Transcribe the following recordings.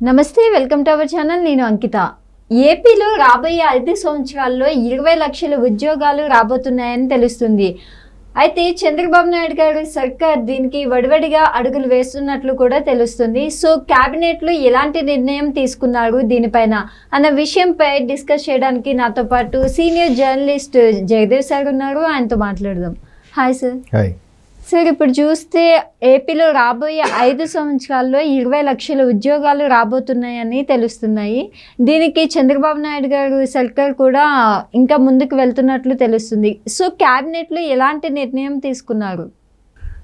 నమస్తే, welcome to our channel. నేను అంకిత. ఏపీలో రాబోయే 5 సంవత్సరాల్లో 20 లక్షల ఉద్యోగాలు రాబోతున్నాయని తెలుస్తుంది. అయితే చంద్రబాబు నాయుడు గారి సర్కార్ దీనికి వడివడిగా అడుగులు వేస్తున్నట్లు కూడా తెలుస్తుంది. సో క్యాబినెట్లో ఎలాంటి నిర్ణయం తీసుకున్నారు దీనిపైన అన్న విషయంపై డిస్కస్ చేయడానికి నాతో పాటు సీనియర్ జర్నలిస్ట్ జయదేవ్ సార్ ఉన్నారు. ఆయనతో మాట్లాడదాం. Hi sir. హాయ్ సార్, ఇప్పుడు చూస్తే ఏపీలో రాబోయే 5 సంవత్సరాల్లో 20 లక్షల ఉద్యోగాలు రాబోతున్నాయని తెలుస్తున్నాయి. దీనికి చంద్రబాబు నాయుడు గారు సర్కార్ కూడా ఇంకా ముందుకు వెళ్తున్నట్లు తెలుస్తుంది. సో క్యాబినెట్లో ఎలాంటి నిర్ణయం తీసుకున్నారు?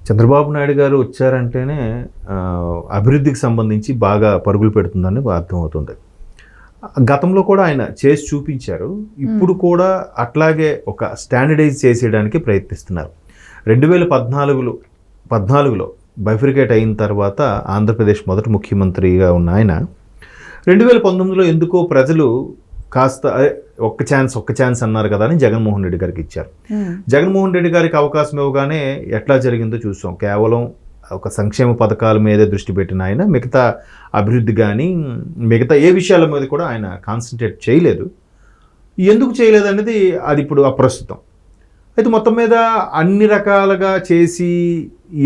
చంద్రబాబు నాయుడు గారు వచ్చారంటేనే అభివృద్ధికి సంబంధించి బాగా పరుగులు పెడుతుందని అర్థమవుతుంది. గతంలో కూడా ఆయన చేసి చూపించారు. ఇప్పుడు కూడా అట్లాగే ఒక స్టాండర్డైజ్ చేసేయడానికి ప్రయత్నిస్తున్నారు. 2014లో బైఫికేట్ అయిన తర్వాత ఆంధ్రప్రదేశ్ మొదటి ముఖ్యమంత్రిగా ఉన్న ఆయన 2019లో ఎందుకో ప్రజలు కాస్త ఒక్క ఛాన్స్ అన్నారు కదా అని జగన్మోహన్ రెడ్డి గారికి ఇచ్చారు. జగన్మోహన్ రెడ్డి గారికి అవకాశం ఇవ్వగానే ఎట్లా జరిగిందో చూసాం. కేవలం ఒక సంక్షేమ పథకాల మీదే దృష్టి పెట్టిన ఆయన మిగతా అభివృద్ధి కానీ మిగతా ఏ విషయాల మీద కూడా ఆయన కాన్సన్ట్రేట్ చేయలేదు. ఎందుకు చేయలేదు అనేది అది ఇప్పుడు అప్రస్తుతం. అయితే మొత్తం మీద అన్ని రకాలుగా చేసి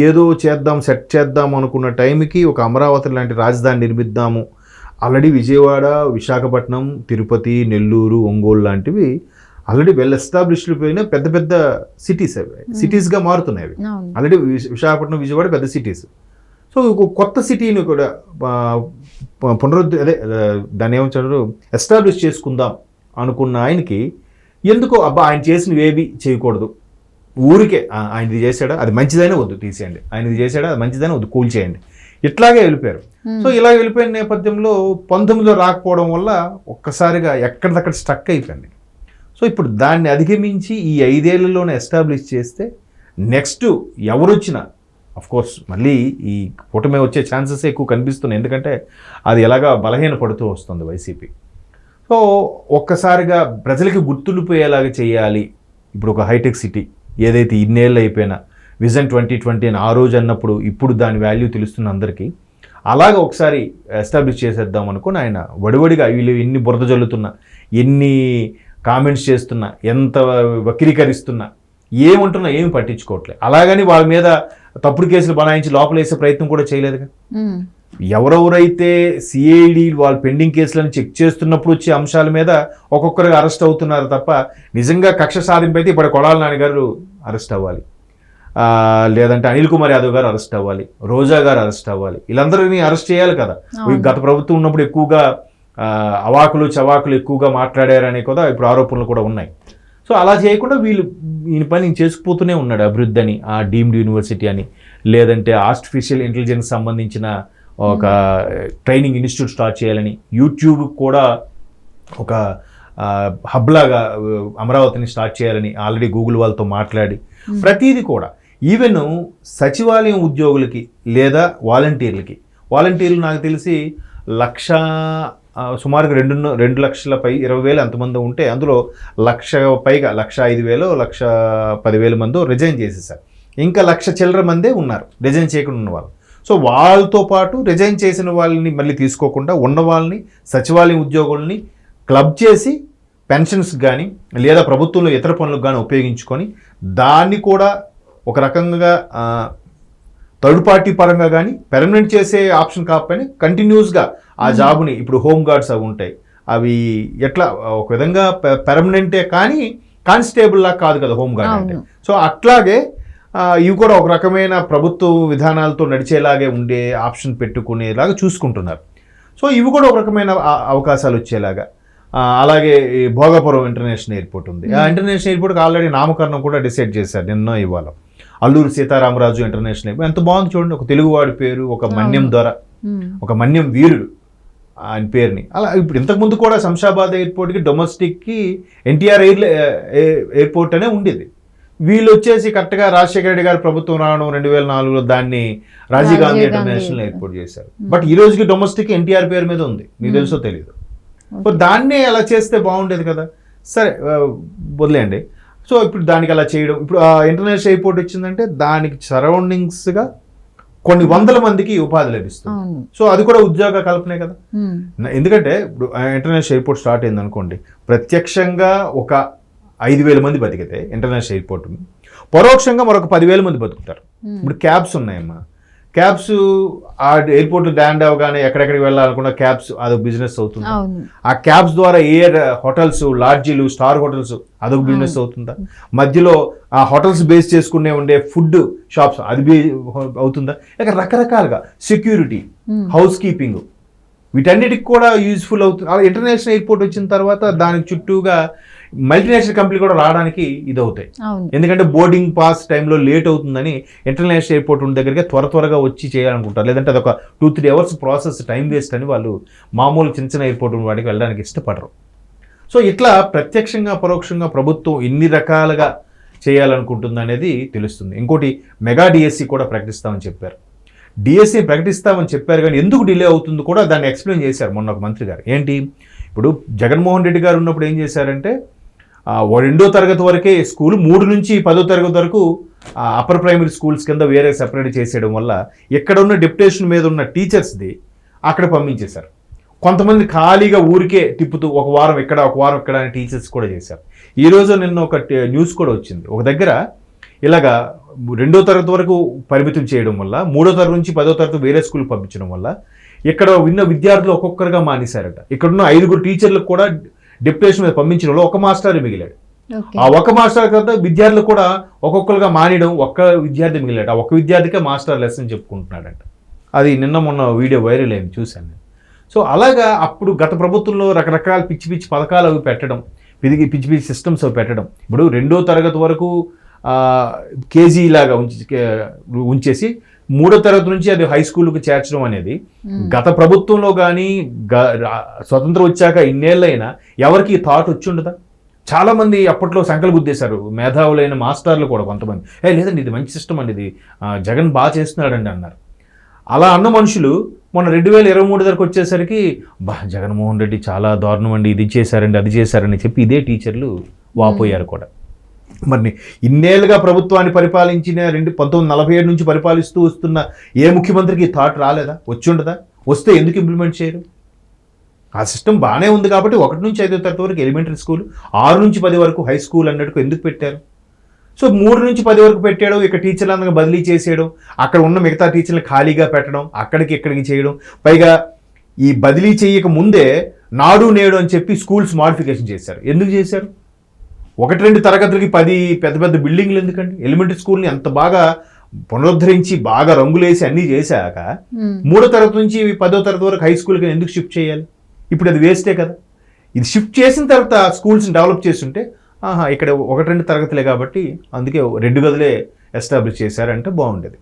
ఏదో చేద్దాం, సెట్ చేద్దాం అనుకున్న టైంకి ఒక అమరావతి లాంటి రాజధాని నిర్మిద్దాము. ఆల్రెడీ విజయవాడ, విశాఖపట్నం, తిరుపతి, నెల్లూరు, ఒంగోలు లాంటివి ఆల్రెడీ వెల్ ఎస్టాబ్లిష్డ్ పోయిన పెద్ద పెద్ద సిటీస్ అవి సిటీస్గా మారుతున్నాయి. అవి ఆల్రెడీ విశాఖపట్నం, విజయవాడ పెద్ద సిటీస్. సో కొత్త సిటీని కూడా దాన్ని ఏమంటారు ఎస్టాబ్లిష్ చేసుకుందాం అనుకున్న ఆయనకి ఎందుకో ఆయన చేసినవి ఏవి చేయకూడదు, ఊరికే ఆయనది చేశాడా అది మంచిదైనా వద్దు తీసేయండి, ఆయనది చేశాడా అది మంచిదైనా వద్దు కూల్చేయండి, ఇట్లాగే వెళ్ళిపోయారు. సో ఇలా వెళ్ళిపోయిన నేపథ్యంలో 19లో రాకపోవడం వల్ల ఒక్కసారిగా ఎక్కడిదక్కడ స్టక్ అయిపోయింది. సో ఇప్పుడు దాన్ని అధిగమించి ఈ 5 ఏళ్లలోనే ఎస్టాబ్లిష్ చేస్తే నెక్స్ట్ ఎవరొచ్చినా అఫ్కోర్స్ మళ్ళీ ఈ కూటమి వచ్చే ఛాన్సెస్ ఎక్కువ కనిపిస్తున్నాయి. ఎందుకంటే అది ఎలాగా బలహీన పడుతూ వస్తుంది వైసీపీ. సో ఒక్కసారిగా ప్రజలకి గుర్తుండిపోయేలాగా చేయాలి. ఇప్పుడు ఒక హైటెక్ సిటీ ఏదైతే ఇన్నేళ్ళు అయిపోయినా విజన్ 2020 అని ఆ రోజు అన్నప్పుడు ఇప్పుడు దాని వాల్యూ తెలుస్తున్న అందరికీ అలాగ ఒకసారి ఎస్టాబ్లిష్ చేసేద్దాం అనుకుని ఆయన వడివడిగా వీళ్ళు ఎన్ని బురద జల్లుతున్నా, ఎన్ని కామెంట్స్ చేస్తున్నా, ఎంత వక్రీకరిస్తున్నా, ఏముంటున్నా ఏమి పట్టించుకోవట్లేదు. అలాగని వాళ్ళ మీద తప్పుడు కేసులు బనాయించి లోపలేసే ప్రయత్నం కూడా చేయలేదుగా. ఎవరెవరైతే సిఐడి వాళ్ళు పెండింగ్ కేసులను చెక్ చేస్తున్నప్పుడు వచ్చే అంశాల మీద ఒక్కొక్కరుగా అరెస్ట్ అవుతున్నారు తప్ప నిజంగా కక్ష సాధింపు అయితే ఇప్పుడు కొడాలి నాని గారు అరెస్ట్ అవ్వాలి, లేదంటే అనిల్ కుమార్ యాదవ్ గారు అరెస్ట్ అవ్వాలి, రోజా గారు అరెస్ట్ అవ్వాలి, వీళ్ళందరినీ అరెస్ట్ చేయాలి కదా. గత ప్రభుత్వం ఉన్నప్పుడు ఎక్కువగా అవాకులు చవాకులు ఎక్కువగా మాట్లాడారనే కూడా ఇప్పుడు ఆరోపణలు కూడా ఉన్నాయి. సో అలా చేయకుండా ఈయన పని చేసుకుపోతూనే ఉన్నాడు. అభివృద్ధి అని, ఆ డీమ్డ్ యూనివర్సిటీ అని, లేదంటే ఆర్టిఫిషియల్ ఇంటెలిజెన్స్ సంబంధించిన ఒక ట్రైనింగ్ ఇన్స్టిట్యూట్ స్టార్ట్ చేయాలని, యూట్యూబ్ కూడా ఒక హబ్లాగా అమరావతిని స్టార్ట్ చేయాలని ఆల్రెడీ గూగుల్ వాళ్ళతో మాట్లాడి ప్రతిదీ కూడా ఈవెన్ సచివాలయం ఉద్యోగులకి లేదా వాలంటీర్లు నాకు తెలిసి సుమారుగా 2 లక్షల పై 20,000 ఎంతమంది ఉంటే అందులో 1,00,000 పైగా 1,05,000 1,10,000 మంది రిజైన్ చేసేసారు. ఇంకా 1,00,000 చిల్లర మందే ఉన్నారు రిజైన్ చేయకుండా ఉన్న వాళ్ళు. సో వాళ్ళతో పాటు రిజైన్ చేసిన వాళ్ళని మళ్ళీ తీసుకోకుండా ఉన్న వాళ్ళని సచివాలయం ఉద్యోగుల్ని క్లబ్ చేసి పెన్షన్స్ కానీ లేదా ప్రభుత్వంలో ఇతర పనులకు కానీ ఉపయోగించుకొని దాన్ని కూడా ఒక రకంగా థర్డ్ పార్టీ పరంగా కానీ పెర్మనెంట్ చేసే ఆప్షన్ కాకపోయినా కంటిన్యూస్గా ఆ జాబ్ని ఇప్పుడు హోమ్ గార్డ్స్ అవి ఉంటాయి, అవి ఎట్లా ఒక విధంగా పెర్మనెంటే కానీ కానిస్టేబుల్ లాగా కాదు కదా హోమ్ గార్డ్ అంటే. సో అట్లాగే ఇవి కూడా ఒక రకమైన ప్రభుత్వ విధానాలతో నడిచేలాగే ఉండే ఆప్షన్ పెట్టుకునేలాగా చూసుకుంటున్నారు. సో ఇవి కూడా ఒక రకమైన అవకాశాలు వచ్చేలాగా. అలాగే భోగాపురం ఇంటర్నేషనల్ ఎయిర్పోర్ట్ ఉంది. ఆ ఇంటర్నేషనల్ ఎయిర్పోర్ట్కి ఆల్రెడీ నామకరణం కూడా డిసైడ్ చేశారు నిన్న ఇవాళ. అల్లూరు సీతారామరాజు ఇంటర్నేషనల్ ఎయిర్పోర్ట్ ఎంత బాగుంది చూడండి. ఒక తెలుగువాడి పేరు, ఒక మన్యం దొర, ఒక మన్యం వీరుడు ఆయన పేరుని. అలా ఇప్పుడు ఇంతకుముందు కూడా శంషాబాద్ ఎయిర్పోర్ట్కి డొమెస్టిక్కి ఎన్టీఆర్ ఎయిర్పోర్ట్ అనే ఉండేది. వీళ్ళు వచ్చేసి కరెక్ట్గా రాజశేఖర రెడ్డి గారి ప్రభుత్వం రావడం 2004లో దాన్ని రాజీవ్ గాంధీ ఇంటర్నేషనల్ ఎయిర్పోర్ట్ చేశారు. బట్ ఈ రోజుకి డొమెస్టిక్ ఎన్టీఆర్ పేరు మీద ఉంది, మీకు తెలుసో తెలీదు. దాన్నే అలా చేస్తే బాగుండేది కదా. సరే వదిలేయండి. సో ఇప్పుడు దానికి అలా చేయడం, ఇప్పుడు ఇంటర్నేషనల్ ఎయిర్పోర్ట్ వచ్చిందంటే దానికి సరౌండింగ్స్గా కొన్ని వందల మందికి ఉపాధి లభిస్తుంది. అవును. సో అది కూడా ఉద్యోగ కల్పనే కదా. ఉమ్. ఎందుకంటే ఇప్పుడు ఇంటర్నేషనల్ ఎయిర్పోర్ట్ స్టార్ట్ అయింది అనుకోండి, ప్రత్యక్షంగా ఒక 5,000 మంది బతికితే ఇంటర్నేషనల్ ఎయిర్పోర్ట్, పరోక్షంగా మరొక 10,000 మంది బతుకుతారు. ఇప్పుడు క్యాబ్స్ ఉన్నాయమ్మా, క్యాబ్స్ ఆ ఎయిర్పోర్ట్ ల్యాండ్ అవగానే ఎక్కడెక్కడికి వెళ్ళాలనుకున్న క్యాబ్స్ అదొక బిజినెస్ అవుతుంది. అవును. ఆ క్యాబ్స్ ద్వారా ఎయిర్ హోటల్స్, లాడ్జీలు, స్టార్ హోటల్స్ అదొక బిజినెస్ అవుతుందా? మధ్యలో ఆ హోటల్స్ బేస్ చేసుకునే ఉండే ఫుడ్ షాప్స్ అది అవుతుందా? ఇక రకరకాలుగా సెక్యూరిటీ, హౌస్ కీపింగ్, వీటన్నిటికి కూడా యూజ్ఫుల్ అవుతుంది. అలా ఇంటర్నేషనల్ ఎయిర్పోర్ట్ వచ్చిన తర్వాత దానికి చుట్టూగా మల్టీనేషనల్ కంపెనీ కూడా రావడానికి ఇది అవుతాయి. అవును. ఎందుకంటే బోర్డింగ్ పాస్ టైంలో లేట్ అవుతుందని ఇంటర్నేషనల్ ఎయిర్పోర్ట్ ఉన్న దగ్గరికి త్వరగా వచ్చి చేయాలనుకుంటారు. లేదంటే అదొక 2-3 అవర్స్ ప్రాసెస్, టైం వేస్ట్ అని వాళ్ళు మామూలు చిన్న ఎయిర్పోర్ట్ ఉన్న వాటికి వెళ్ళడానికి ఇష్టపడరు. సో ఇట్లా ప్రత్యక్షంగా పరోక్షంగా ప్రభుత్వం ఎన్ని రకాలుగా చేయాలనుకుంటుంది అనేది తెలుస్తుంది. ఇంకోటి మెగా డిఎస్సి కూడా ప్రకటిస్తామని చెప్పారు. డిఎస్సి ప్రకటిస్తామని చెప్పారు కానీ ఎందుకు డిలే అవుతుంది కూడా దాన్ని ఎక్స్ప్లెయిన్ చేశారు మొన్న ఒక మంత్రి గారు. ఏంటి, ఇప్పుడు జగన్మోహన్ రెడ్డి గారు ఉన్నప్పుడు ఏం చేశారంటే 2వ తరగతి వరకే స్కూల్, 3 నుంచి 10వ తరగతి వరకు అప్పర్ ప్రైమరీ స్కూల్స్ కింద వేరే సెపరేట్ చేసేయడం వల్ల ఇక్కడ ఉన్న డెప్యుటేషన్ మీద ఉన్న టీచర్స్ది అక్కడ పంపించేశారు. కొంతమంది ఖాళీగా ఊరికే తిప్పుతూ ఒక వారం ఇక్కడ అని టీచర్స్ కూడా చేశారు. ఈరోజు నిన్న ఒక న్యూస్ కూడా వచ్చింది, ఒక దగ్గర ఇలాగా 2వ తరగతి వరకు పరిమితం చేయడం వల్ల 3వ తరగతి నుంచి 10వ తరగతి వేరే స్కూల్కి పంపించడం వల్ల ఇక్కడ ఉన్న విద్యార్థులు ఒక్కొక్కరుగా మానేశారట. ఇక్కడున్న 5 టీచర్లకు కూడా డెప్యుటేషన్ మీద పంపించడంలో ఒక మాస్టర్ మిగిలాడు. ఆ ఒక మాస్టర్ కదా విద్యార్థులు కూడా ఒక్కొక్కరుగా మానేయడం, ఒక్క విద్యార్థి మిగిలాడు. ఆ ఒక్క విద్యార్థికే మాస్టర్ లెసన్ చెప్పుకుంటున్నాడంట. అది నిన్న మొన్న వీడియో వైరల్ అయింది, చూశాను నేను. సో అలాగా అప్పుడు గత ప్రభుత్వంలో రకరకాల పిచ్చి పథకాలు అవి పెట్టడం, పిచ్చి సిస్టమ్స్ అవి పెట్టడం. ఇప్పుడు 2వ తరగతి వరకు కేజీ లాగా ఉంచేసి 3వ తరగతి నుంచి అది హై స్కూల్కి చేర్చడం అనేది గత ప్రభుత్వంలో కానీ స్వతంత్రం వచ్చాక ఇన్నేళ్ళైనా ఎవరికి థాట్ వచ్చి ఉండదా? చాలామంది అప్పట్లో సంకలు గుద్దేశారు, మేధావులైన మాస్టర్లు కూడా కొంతమంది, లేదండి ఇది మంచి సిస్టమ్ అండి, ఇది జగన్ బాగా చేస్తున్నాడండి అన్నారు. అలా అన్న మనుషులు మొన్న 2023 దగ్గరకు వచ్చేసరికి జగన్మోహన్ రెడ్డి చాలా దారుణం అండి, ఇది చేశారండి అది చేశారని చెప్పి ఇదే టీచర్లు వాపోయారు కూడా. మరి ఇన్నేళ్ళుగా ప్రభుత్వాన్ని పరిపాలించిన 1947 నుంచి పరిపాలిస్తూ వస్తున్న ఏ ముఖ్యమంత్రికి థాట్ రాలేదా? వచ్చి ఉండదా? వస్తే ఎందుకు ఇంప్లిమెంట్ చేయరు? ఆ సిస్టమ్ బాగానే ఉంది కాబట్టి 1 నుంచి 5వ తరగతి వరకు ఎలిమెంటరీ స్కూల్, 6 నుంచి 10 వరకు హై స్కూల్ అన్నట్టు ఎందుకు పెట్టారు? సో 3 నుంచి 10 వరకు పెట్టాడు, ఇక టీచర్లందరినీ బదిలీ చేసేయడం, అక్కడ ఉన్న మిగతా టీచర్లను ఖాళీగా పెట్టడం, అక్కడికి ఇక్కడికి చేయడం. పైగా ఈ బదిలీ చేయక ముందే నాడు నేడు అని చెప్పి స్కూల్స్ మాడిఫికేషన్ చేశారు. ఎందుకు చేశారు? 1-2 తరగతులకి 10 పెద్ద బిల్డింగ్లు ఎందుకండి? ఎలిమెంటరీ స్కూల్ని అంత బాగా పునరుద్ధరించి బాగా రంగులేసి అన్నీ చేశాక 3వ తరగతి నుంచి 10వ తరగతి వరకు హై స్కూల్కి ఎందుకు షిఫ్ట్ చేయాలి? ఇప్పుడు అది వేస్టే కదా. ఇది షిఫ్ట్ చేసిన తర్వాత స్కూల్స్ని డెవలప్ చేస్తుంటే ఇక్కడ 1-2 తరగతులే కాబట్టి అందుకే 2 గదులే ఎస్టాబ్లిష్ చేశారంటే బాగుండేది.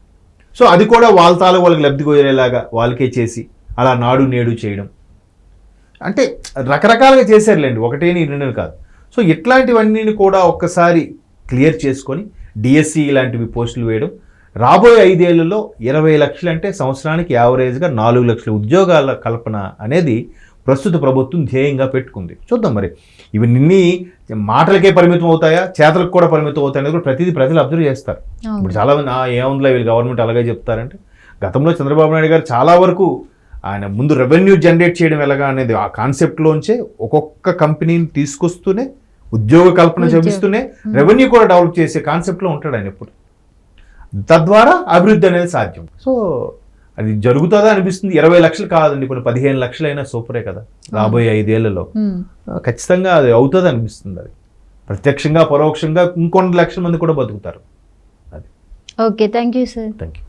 సో అది కూడా వాళ్ళకి లబ్ధి కోరేలాగా వాళ్ళకే చేసి అలా నాడు నేడు చేయడం అంటే రకరకాలుగా చేశారులేండి, ఒకటేని 2 కాదు. సో ఇట్లాంటివన్నీ కూడా ఒక్కసారి క్లియర్ చేసుకొని డిఎస్సి ఇలాంటివి పోస్టులు వేయడం, రాబోయే 5 ఏళ్లలో 20 లక్షలు అంటే సంవత్సరానికి యావరేజ్గా 4 లక్షల ఉద్యోగాల కల్పన అనేది ప్రస్తుత ప్రభుత్వం ధ్యేయంగా పెట్టుకుంది. చూద్దాం మరి ఇవన్నీ మాటలకే పరిమితం అవుతాయా, చేతలకు కూడా పరిమితం అవుతాయి అనేది కూడా ప్రతిదీ ప్రజలు అబ్జర్వ్ చేస్తారు. ఇప్పుడు చాలామంది ఏముందిలే వీళ్ళు గవర్నమెంట్ అలాగే చెప్తారంటే, గతంలో చంద్రబాబు నాయుడు గారు చాలా వరకు ఆయన ముందు రెవెన్యూ జనరేట్ చేయడం ఎలాగా అనేది ఆ కాన్సెప్ట్లోంచే ఒక్కొక్క కంపెనీని తీసుకొస్తూనే ఉద్యోగ కల్పన చేపిస్తూనే రెవెన్యూ కూడా డెవలప్ చేసే కాన్సెప్ట్లో ఉంటాడు ఆయన ఎప్పుడు. తద్వారా అభివృద్ధి అనేది సాధ్యం. సో అది జరుగుతుందా అనిపిస్తుంది. 20 లక్షలు కాదండి, కొన్ని 15 లక్షలైనా సూపరే కదా రాబోయే 5 ఏళ్లలో. ఖచ్చితంగా అది అవుతుంది అనిపిస్తుంది. అది ప్రత్యక్షంగా పరోక్షంగా ఇంకొన్ని లక్షల మంది కూడా బతుకుతారు. అది okay, thank you sir. Thank you.